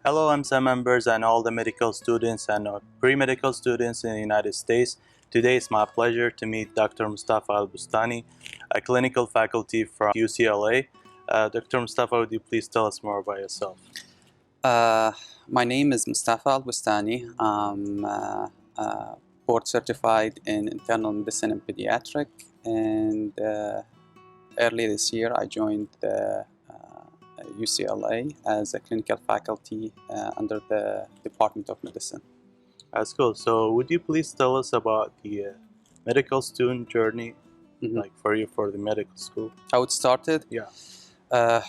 Hello, IMSA members and all the medical students and pre-medical students in the United States. Today it's my pleasure to meet Dr. Mustafa Albustani, a clinical faculty from UCLA. Dr. Mustafa, would you please tell us more about yourself? Uh, my name is Mustafa Albustani. I'm board certified in internal medicine and pediatric, and early this year I joined the UCLA as a clinical faculty under the Department of Medicine. That's cool. So would you please tell us about the medical student journey, like for you for the medical school? How it started? Yeah.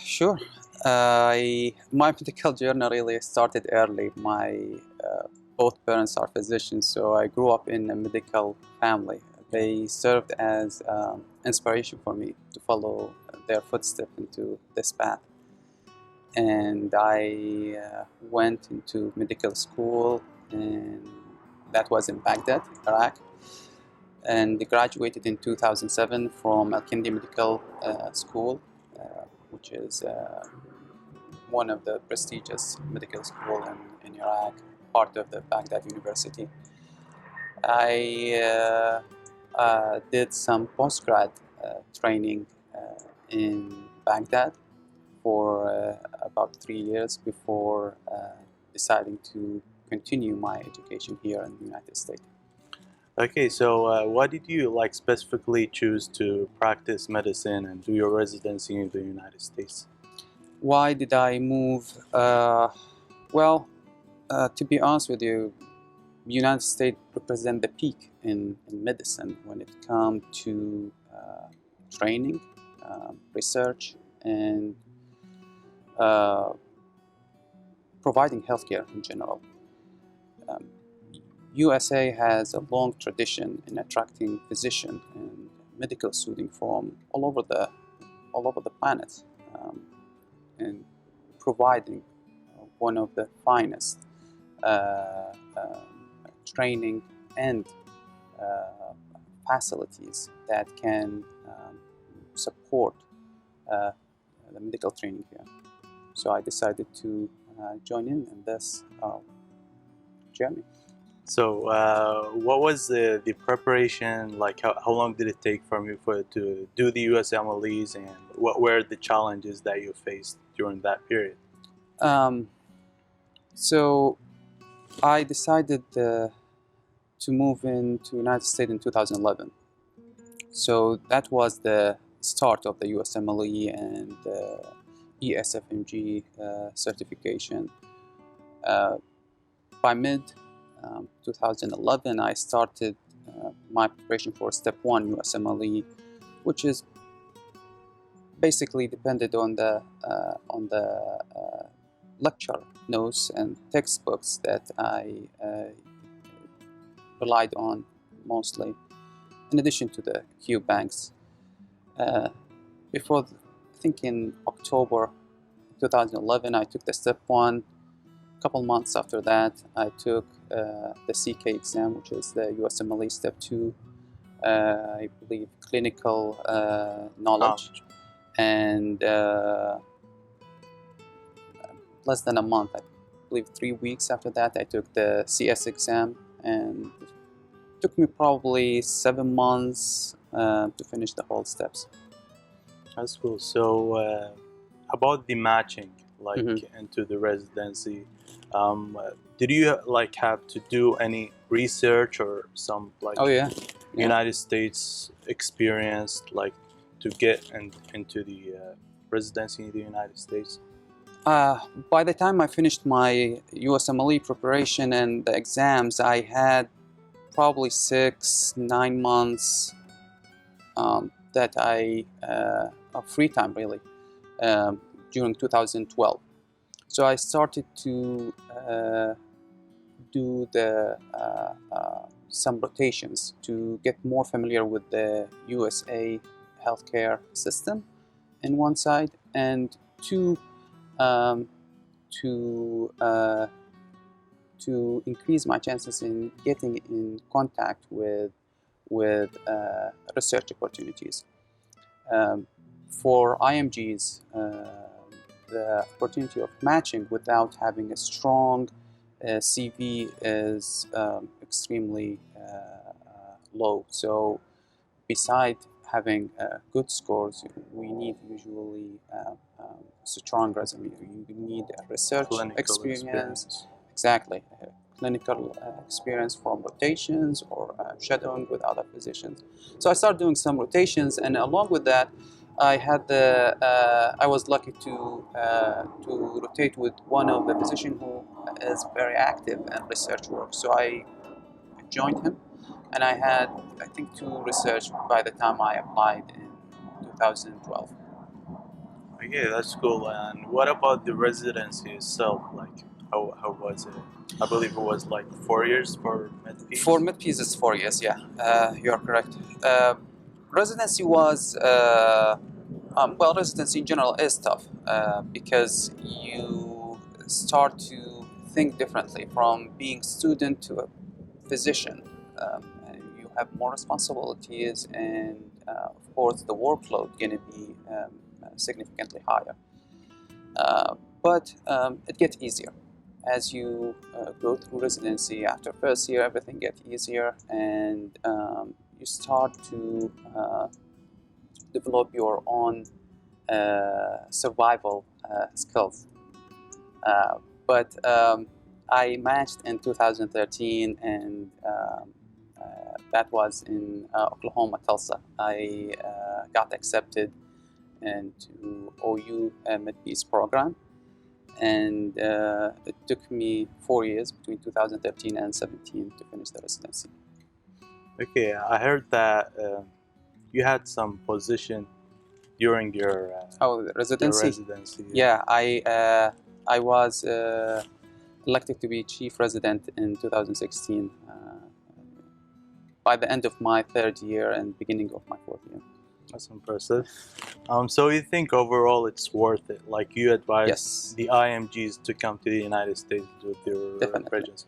Sure. My medical journey really started early. My both parents are physicians, so I grew up in a medical family. They served as inspiration for me to follow their footsteps into this path. And I went into medical school, and that was in Baghdad, Iraq, and graduated in 2007 from Al-Kindi Medical School, which is one of the prestigious medical schools in Iraq, part of the Baghdad University. I did some postgrad training in Baghdad for about 3 years before deciding to continue my education here in the United States. Okay, so why did you specifically choose to practice medicine and do your residency in the United States? Why did I move? To be honest with you, United States represent the peak in medicine when it comes to training, research, and providing healthcare in general. USA has a long tradition in attracting physicians and medical students from all over the planet, and providing one of the finest training and facilities that can support the medical training here. So I decided to join in this journey. So what was the preparation like? How long did it take from you to do the USMLEs, and what were the challenges that you faced during that period? So I decided to move into United States in 2011. So that was the start of the USMLE and ESFMG certification. By mid 2011, I started my preparation for Step 1 USMLE, which is basically depended on the lecture notes and textbooks that I relied on mostly, in addition to the Q banks. Before, I think in October 2011, I took the Step 1. A couple months after that, I took the CK exam, which is the USMLE Step 2, I believe clinical knowledge. And less than a month, I believe 3 weeks after that, I took the CS exam, and it took me probably 7 months to finish the whole steps. That's cool. So about the matching into the residency, did you have to do any research or some United States experience to get into the residency in the United States? By the time I finished my USMLE preparation and the exams, I had probably 6-9 months that of free time really during 2012. So I started to do some rotations to get more familiar with the USA healthcare system in one side, and two, to increase my chances in getting in contact with research opportunities. For IMGs, the opportunity of matching without having a strong CV is extremely low. So beside having good scores, we need usually strong resume. You need a research Clinical experience. Exactly. Clinical experience from rotations or shadowing with other physicians. So I started doing some rotations, and along with that, I was lucky to rotate with one of the physicians who is very active in research work. So I joined him, and I had, I think, 2 research by the time I applied in 2012. Okay, that's cool. And what about the residency itself? Like, how was it? I believe it was like 4 years for med-peds. For mid-Ps, it's 4 years, yeah. You are correct. Residency was, well, residency in general is tough because you start to think differently from being student to a physician. And you have more responsibilities, and of course, the workload going to be significantly higher. But it gets easier as you go through residency. After first year, everything gets easier, and you start to develop your own survival skills. But I matched in 2013, and that was in Oklahoma, Tulsa. I got accepted into OU Mid-Peace program, and it took me 4 years between 2013 and 17 to finish the residency. Okay, I heard that you had some position during your Residency? residency. Yeah, I was elected to be chief resident in 2016 by the end of my 3rd year and beginning of my 4th year. That's impressive. So you think overall it's worth it? Like, you advise Yes. the IMGs to come to the United States with their Definitely. residency?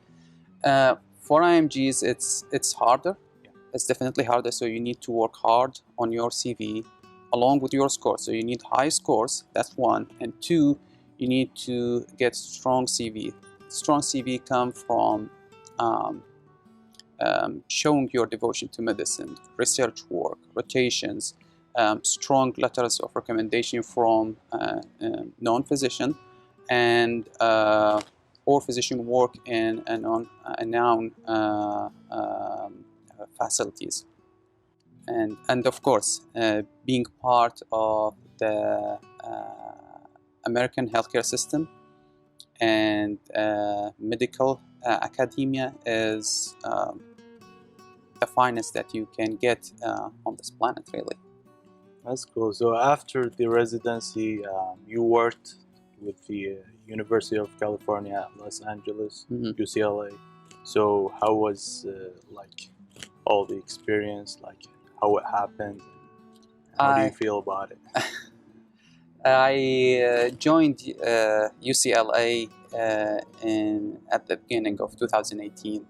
For IMGs, it's harder. Yeah. It's definitely harder. So you need to work hard on your CV along with your scores. So you need high scores. That's one. And two, you need to get strong CV. Strong CV come from showing your devotion to medicine, research work, rotations, strong letters of recommendation from non-physician, and or physician work in known facilities, and of course being part of the American healthcare system and medical academia is the finest that you can get on this planet, really. That's cool. So after the residency, you worked with the University of California at Los Angeles, UCLA. So how was like all the experience? Like, how it happened? How do you feel about it? I joined UCLA at the beginning of 2018.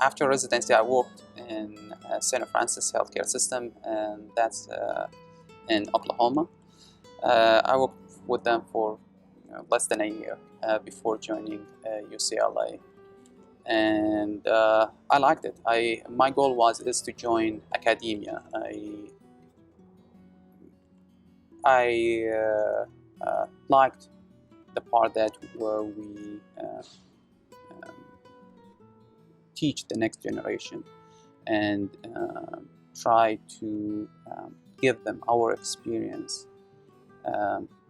After residency, I worked in St. Francis healthcare system, and that's in Oklahoma. I worked with them for less than a year before joining UCLA, and I liked it. My goal is to join academia. I liked the part where we teach the next generation and try to give them our experience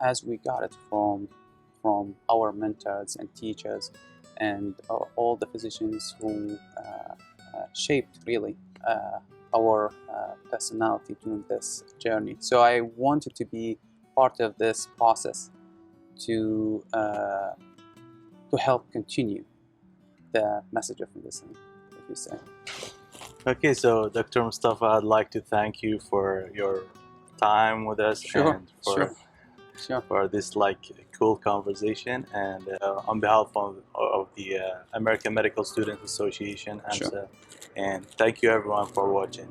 as we got it from our mentors and teachers and all the physicians who shaped really our personality during this journey. So I wanted to be part of this process to help continue the message of medicine, if you say. Okay, so Dr. Mustafa, I'd like to thank you for your time with us and for this like cool conversation, and on behalf of the American Medical Students Association, and thank you everyone for watching.